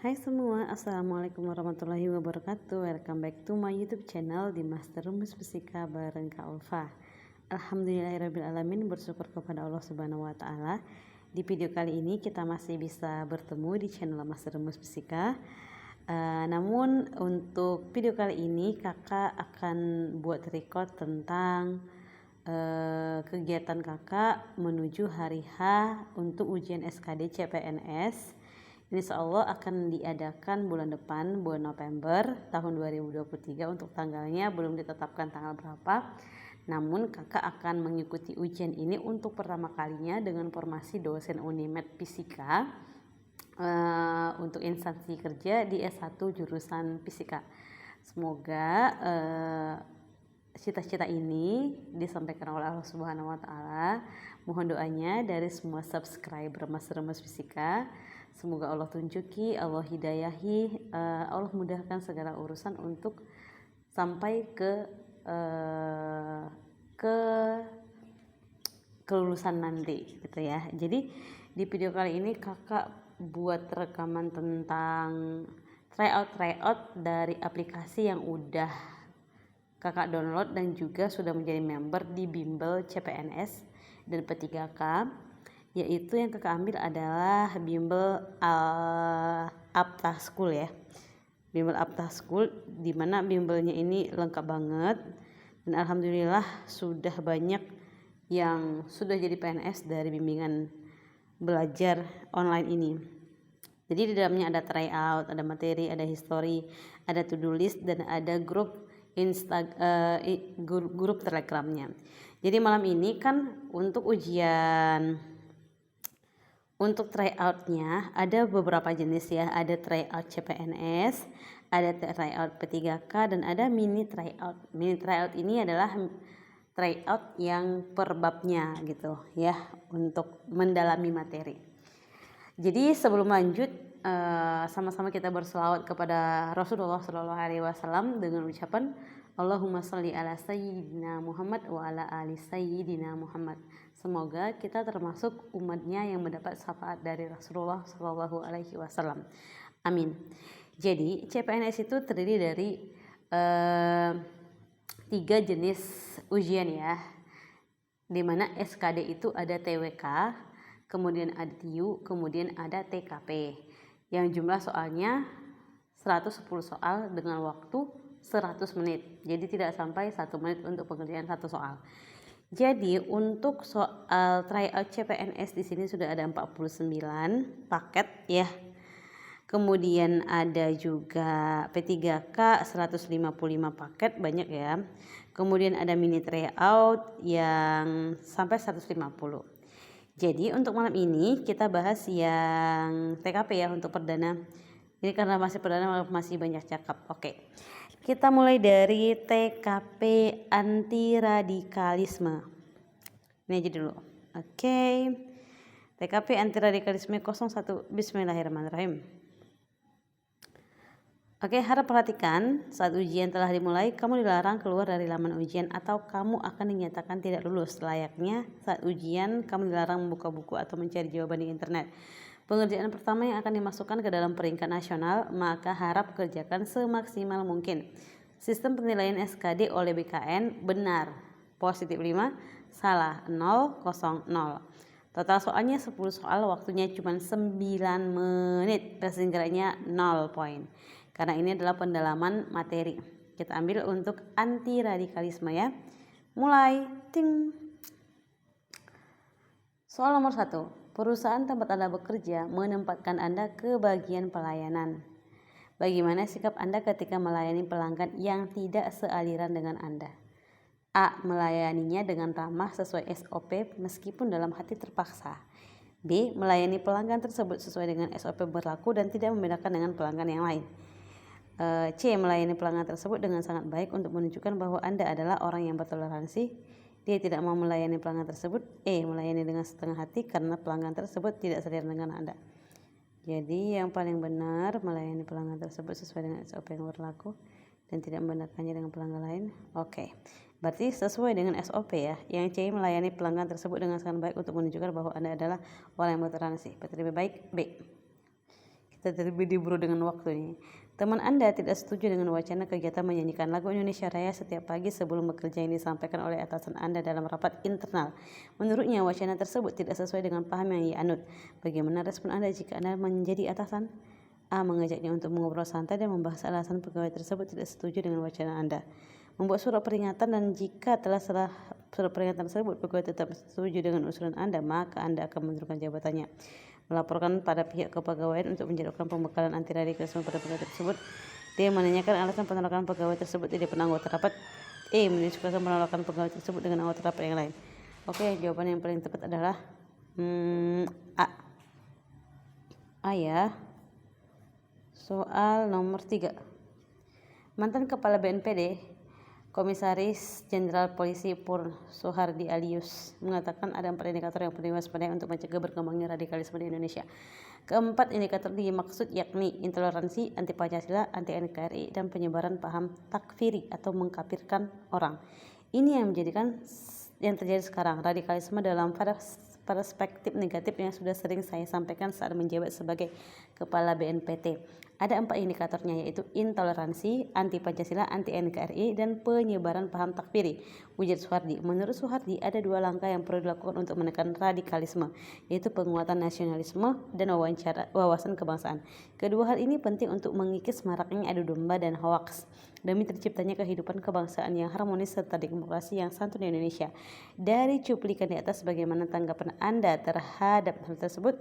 Hai semua, Assalamualaikum warahmatullahi wabarakatuh. Welcome back to my YouTube channel di Master Rumus Fisika bareng Kak Ulfa. Alhamdulillahirrabbilalamin, bersyukur kepada Allah Subhanahu wa Ta'ala. Di video kali ini kita masih bisa bertemu di channel Master Rumus Fisika. Namun untuk video kali ini kakak akan buat record tentang kegiatan kakak menuju hari H untuk ujian SKD CPNS. Insya Allah akan diadakan bulan depan, bulan November tahun 2023. Untuk tanggalnya belum ditetapkan tanggal berapa. Namun kakak akan mengikuti ujian ini untuk pertama kalinya dengan formasi dosen Unimed Fisika untuk instansi kerja di S1 jurusan Fisika. Semoga cita-cita ini disampaikan oleh Allah Subhanahu wa Ta'ala. Mohon doanya dari semua subscriber Master Rumus Fisika. Semoga Allah tunjuki, Allah hidayahi, Allah mudahkan segala urusan untuk sampai ke kelulusan nanti gitu ya. Jadi di video kali ini kakak buat rekaman tentang tryout dari aplikasi yang udah kakak download dan juga sudah menjadi member di bimbel CPNS dan P3K, yaitu yang kakak ambil adalah bimbel Aptah School ya. Bimbel Aptah School, dimana bimbelnya ini lengkap banget dan alhamdulillah sudah banyak yang sudah jadi PNS dari bimbingan belajar online ini. Jadi di dalamnya ada tryout, ada materi, ada history, ada to-do list, dan ada grup grup telegramnya. Jadi malam ini kan untuk ujian, untuk tryoutnya ada beberapa jenis ya. Ada tryout CPNS, ada tryout P3K, dan ada mini tryout. Mini tryout ini adalah tryout yang per babnya gitu ya, untuk mendalami materi. Jadi sebelum lanjut, sama-sama kita berselawat kepada Rasulullah SAW dengan ucapan Allahumma sholli ala sayyidina Muhammad wa ala ali sayyidina Muhammad. Semoga kita termasuk umatnya yang mendapat syafaat dari Rasulullah SAW. Amin. Jadi CPNS itu terdiri dari 3 jenis ujian ya, dimana SKD itu ada TWK, kemudian ada TIU, kemudian ada TKP, yang jumlah soalnya 110 soal dengan waktu 100 menit. Jadi tidak sampai 1 menit untuk pengerjaan satu soal. Jadi untuk soal tryout CPNS di sini sudah ada 49 paket ya. Kemudian ada juga P3K 155 paket, banyak ya. Kemudian ada mini tryout yang sampai 150. Jadi untuk malam ini kita bahas yang TKP ya untuk perdana. Ini karena masih perdana masih banyak cakap. Oke. Kita mulai dari TKP anti radikalisme. Ini aja dulu. Oke. TKP anti radikalisme 01. Bismillahirrahmanirrahim. Oke, harap perhatikan, saat ujian telah dimulai, kamu dilarang keluar dari laman ujian atau kamu akan dinyatakan tidak lulus. Layaknya saat ujian, kamu dilarang membuka buku atau mencari jawaban di internet. Pengerjaan pertama yang akan dimasukkan ke dalam peringkat nasional, maka harap kerjakan semaksimal mungkin. Sistem penilaian SKD oleh BKN benar, positif 5, salah 0, kosong 0. Total soalnya 10 soal, waktunya cuma 9 menit, ketinggalannya 0 poin. Karena ini adalah pendalaman materi. Kita ambil untuk anti radikalisme ya. Mulai. Ting. Soal nomor 1. Perusahaan tempat Anda bekerja menempatkan Anda ke bagian pelayanan. Bagaimana sikap Anda ketika melayani pelanggan yang tidak sealiran dengan Anda? A. Melayaninya dengan ramah sesuai SOP meskipun dalam hati terpaksa. B. Melayani pelanggan tersebut sesuai dengan SOP berlaku dan tidak membedakan dengan pelanggan yang lain. C. Melayani pelanggan tersebut dengan sangat baik untuk menunjukkan bahwa Anda adalah orang yang bertoleransi. D. Tidak mau melayani pelanggan tersebut. E. Melayani dengan setengah hati karena pelanggan tersebut tidak sealiran dengan Anda. Jadi yang paling benar, melayani pelanggan tersebut sesuai dengan SOP yang berlaku dan tidak membedakannya dengan pelanggan lain. Oke. Berarti sesuai dengan SOP ya. Yang C. Melayani pelanggan tersebut dengan sangat baik untuk menunjukkan bahwa Anda adalah orang yang bertoleransi. Berarti lebih baik B. tetapi diburu dengan waktu ini. Teman Anda tidak setuju dengan wacana kegiatan menyanyikan lagu Indonesia Raya setiap pagi sebelum bekerja yang disampaikan oleh atasan Anda dalam rapat internal. Menurutnya wacana tersebut tidak sesuai dengan paham yang ia anut. Bagaimana respon Anda jika Anda menjadi atasan? A. Mengajaknya untuk mengobrol santai dan membahas alasan pegawai tersebut tidak setuju dengan wacana Anda. Membuat surat peringatan, dan jika telah surat peringatan tersebut pegawai tetap setuju dengan usulan Anda, maka Anda akan menurunkan jabatannya. Melaporkan pada pihak kepegawaian untuk menjadwalkan pembekalan anti radikalisme pada pegawai tersebut. D. Menanyakan alasan penolakan pegawai tersebut tidak pernah anggota rapat. E. Mendiskusikan penolakan pegawai tersebut dengan anggota rapat yang lain. Oke, jawaban yang paling tepat adalah A. A ya. Soal nomor 3. Mantan Kepala BNPD, Komisaris Jenderal Polisi Pur Soehardi Alyus mengatakan ada 4 indikator yang perlu diwaspadai untuk mencegah berkembangnya radikalisme di Indonesia. Keempat indikator dimaksud yakni intoleransi, anti Pancasila, anti NKRI, dan penyebaran paham takfiri atau mengkafirkan orang. Ini yang terjadi sekarang, radikalisme dalam perspektif negatif yang sudah sering saya sampaikan saat menjabat sebagai Kepala BNPT. Ada 4 indikatornya, yaitu intoleransi, anti Pancasila, anti NKRI, dan penyebaran paham takfiri, ujar Soehardi. Menurut Soehardi, ada 2 langkah yang perlu dilakukan untuk menekan radikalisme, yaitu penguatan nasionalisme dan wawasan kebangsaan. Kedua hal ini penting untuk mengikis maraknya adu domba dan hoaks, demi terciptanya kehidupan kebangsaan yang harmonis serta demokrasi yang santun di Indonesia. Dari cuplikan di atas, bagaimana tanggapan Anda terhadap hal tersebut?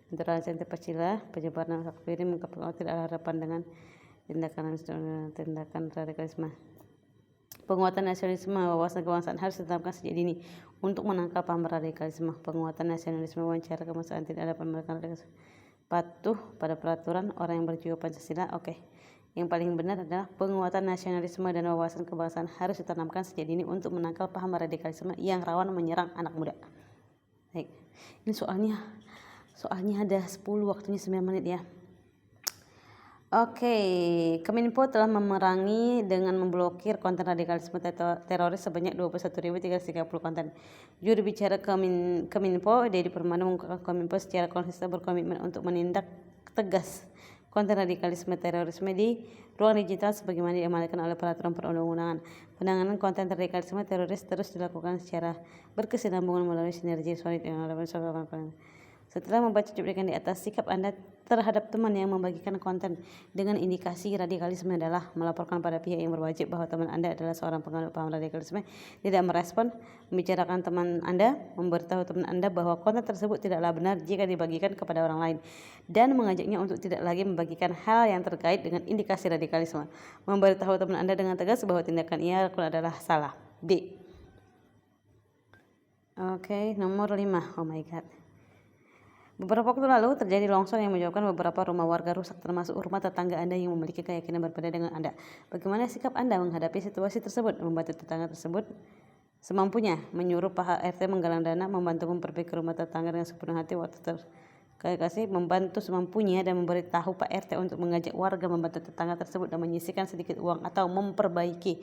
Intoleransi, anti Pancasila, penyebaran takfiri, mengkafirkan tidak ada harapan dengan tindakan radikalisme. Penguatan nasionalisme, wawasan kebangsaan harus ditanamkan sejak dini untuk menangkal paham radikalisme. Penguatan nasionalisme, wawancara kebangsaan, tidak ada penolakan radikalisme, patuh pada peraturan, orang yang berjiwa Pancasila. Oke. Yang paling benar adalah penguatan nasionalisme dan wawasan kebangsaan harus ditanamkan sejak dini untuk menangkal paham radikalisme yang rawan menyerang anak muda. Baik. Ini soalnya ada 10, waktunya 9 menit ya. Oke, Kominfo telah memerangi dengan memblokir konten radikalisme teroris sebanyak 21.330 konten. Juru bicara Kominfo, Dedi Permana, mengungkapkan Kominfo secara konsisten berkomitmen untuk menindak tegas konten radikalisme terorisme di ruang digital sebagaimana diamalkan oleh peraturan perundang-undangan. Penanganan konten radikalisme teroris terus dilakukan secara berkesinambungan melalui sinergi solid dengan Setelah membaca cuplikan di atas, sikap Anda terhadap teman yang membagikan konten dengan indikasi radikalisme adalah melaporkan pada pihak yang berwajib bahwa teman Anda adalah seorang penganut paham radikalisme, tidak merespon, membicarakan teman Anda, memberitahu teman Anda bahwa konten tersebut tidaklah benar jika dibagikan kepada orang lain, dan mengajaknya untuk tidak lagi membagikan hal yang terkait dengan indikasi radikalisme. Memberitahu teman Anda dengan tegas bahwa tindakan ia lakukan adalah salah. B. Oke, nomor 5. Oh my god. Beberapa waktu lalu terjadi longsor yang menyebabkan beberapa rumah warga rusak, termasuk rumah tetangga Anda yang memiliki keyakinan berbeda dengan Anda. Bagaimana sikap Anda menghadapi situasi tersebut? Membantu tetangga tersebut semampunya, menyuruh Pak RT menggalang dana, membantu memperbaiki rumah tetangga dengan sepenuh hati waktu terkasih, membantu semampunya dan memberitahu Pak RT untuk mengajak warga membantu tetangga tersebut dan menyisihkan sedikit uang atau memperbaiki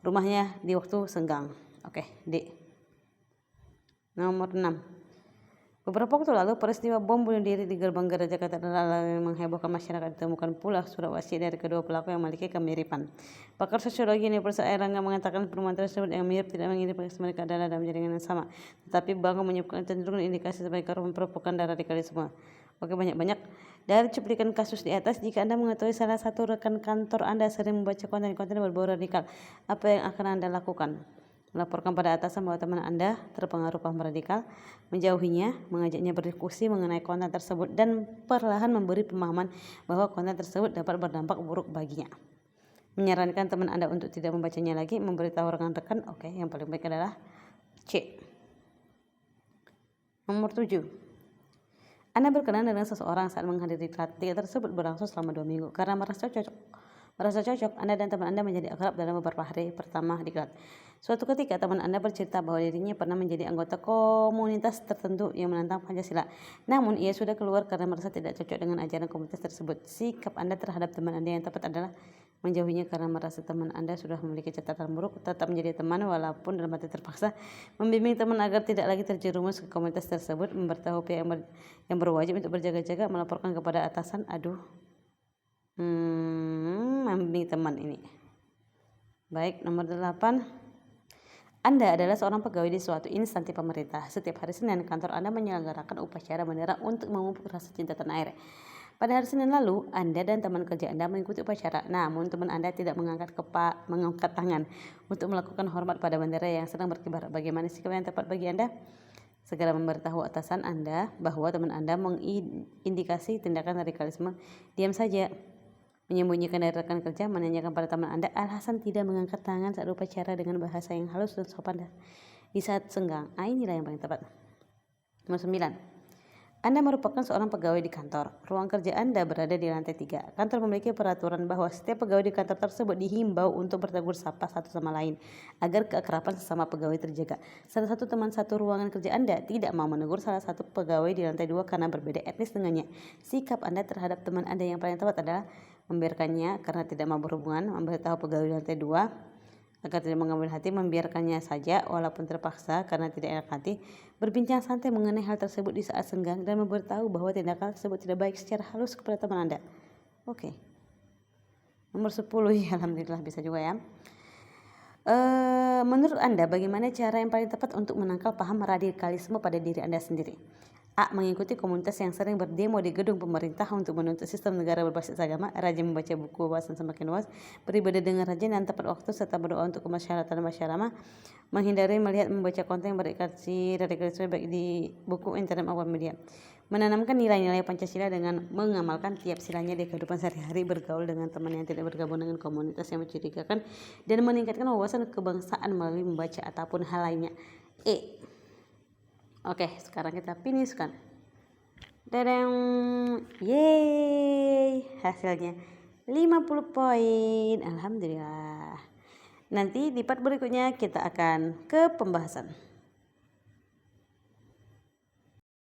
rumahnya di waktu senggang. Oke, D. Nomor 6. Beberapa waktu lalu, peristiwa bom bunuh diri di Gerbang Gereja Katedral yang menghebohkan masyarakat. Ditemukan pula surat wasiat dari kedua pelaku yang memiliki kemiripan. Pakar sosiologi Universitas Airlangga mengatakan perumahan tersebut yang mirip tidak mengirim mereka adalah dalam jaringan yang sama, tetapi bahkan menyebutkan cenderung indikasi sebagai korban propaganda radikalisme. Oke, banyak-banyak. Dari cuplikan kasus di atas, jika Anda mengetahui salah satu rekan kantor Anda sering membaca konten-konten berbau radikal, apa yang akan Anda lakukan? Melaporkan pada atasan bahwa teman Anda terpengaruh paham radikal, menjauhinya, mengajaknya berdiskusi mengenai konten tersebut, dan perlahan memberi pemahaman bahwa konten tersebut dapat berdampak buruk baginya. Menyarankan teman Anda untuk tidak membacanya lagi, memberitahu rekan-rekan. Oke, yang paling baik adalah C. Nomor 7. Anda berkenan dengan seseorang saat menghadiri latihan tersebut berlangsung selama 2 minggu. Karena merasa cocok, Anda dan teman Anda menjadi akrab dalam beberapa hari pertama di kelas. Suatu ketika teman Anda bercerita bahwa dirinya pernah menjadi anggota komunitas tertentu yang menentang Pancasila. Namun ia sudah keluar karena merasa tidak cocok dengan ajaran komunitas tersebut. Sikap Anda terhadap teman Anda yang tepat adalah menjauhinya karena merasa teman Anda sudah memiliki catatan buruk, tetap menjadi teman walaupun dalam arti terpaksa, membimbing teman agar tidak lagi terjerumus ke komunitas tersebut, memberitahu pihak yang berwajib untuk berjaga-jaga, melaporkan kepada atasan. Membimbing teman ini. Baik, nomor 8. Anda adalah seorang pegawai di suatu instansi pemerintah. Setiap hari Senin, kantor Anda menyelenggarakan upacara bendera untuk memupuk rasa cinta tanah air. Pada hari Senin lalu, Anda dan teman kerja Anda mengikuti upacara. Namun, teman Anda tidak mengangkat tangan untuk melakukan hormat pada bendera yang sedang berkibar. Bagaimana sikap yang tepat bagi Anda? Segera memberitahu atasan Anda bahwa teman Anda mengindikasi tindakan radikalisme. Diam saja, menyembunyikan dari rekan kerja, menanyakan pada teman Anda alasan tidak mengangkat tangan saat upacara dengan bahasa yang halus dan sopan di saat senggang. Inilah yang paling tepat. Nomor 9. Anda merupakan seorang pegawai di kantor. Ruang kerja Anda berada di lantai 3. Kantor memiliki peraturan bahwa setiap pegawai di kantor tersebut dihimbau untuk bertegur sapa satu sama lain agar keakraban sesama pegawai terjaga. Salah satu teman satu ruangan kerja Anda tidak mau menegur salah satu pegawai di lantai 2 karena berbeda etnis dengannya. Sikap Anda terhadap teman Anda yang paling tepat adalah membiarkannya karena tidak mau berhubungan, memberitahu pegawai di lantai 2 agar tidak mengambil hati, membiarkannya saja walaupun terpaksa karena tidak enak hati, berbincang santai mengenai hal tersebut di saat senggang, dan memberitahu bahwa tindakan tersebut tidak baik secara halus kepada teman Anda. Oke. Nomor 10, ya alhamdulillah bisa juga ya. Menurut Anda bagaimana cara yang paling tepat untuk menangkal paham radikalisme pada diri Anda sendiri? A. Mengikuti komunitas yang sering berdemo di gedung pemerintah untuk menuntut sistem negara berbasis agama, rajin membaca buku wawasan semakin luas, beribadah dengan rajin dan tepat waktu, serta berdoa untuk kemaslahatan masyarakat, menghindari melihat membaca konten yang berindikasi radikalisme baik di buku, internet maupun media, menanamkan nilai-nilai Pancasila dengan mengamalkan tiap silanya di kehidupan sehari-hari, bergaul dengan teman yang tidak bergabung dengan komunitas yang mencurigakan, dan meningkatkan wawasan kebangsaan melalui membaca ataupun hal lainnya. E. Oke, sekarang kita finish kan. Dadang. Yeay, hasilnya 50 poin. Alhamdulillah. Nanti di part berikutnya kita akan ke pembahasan.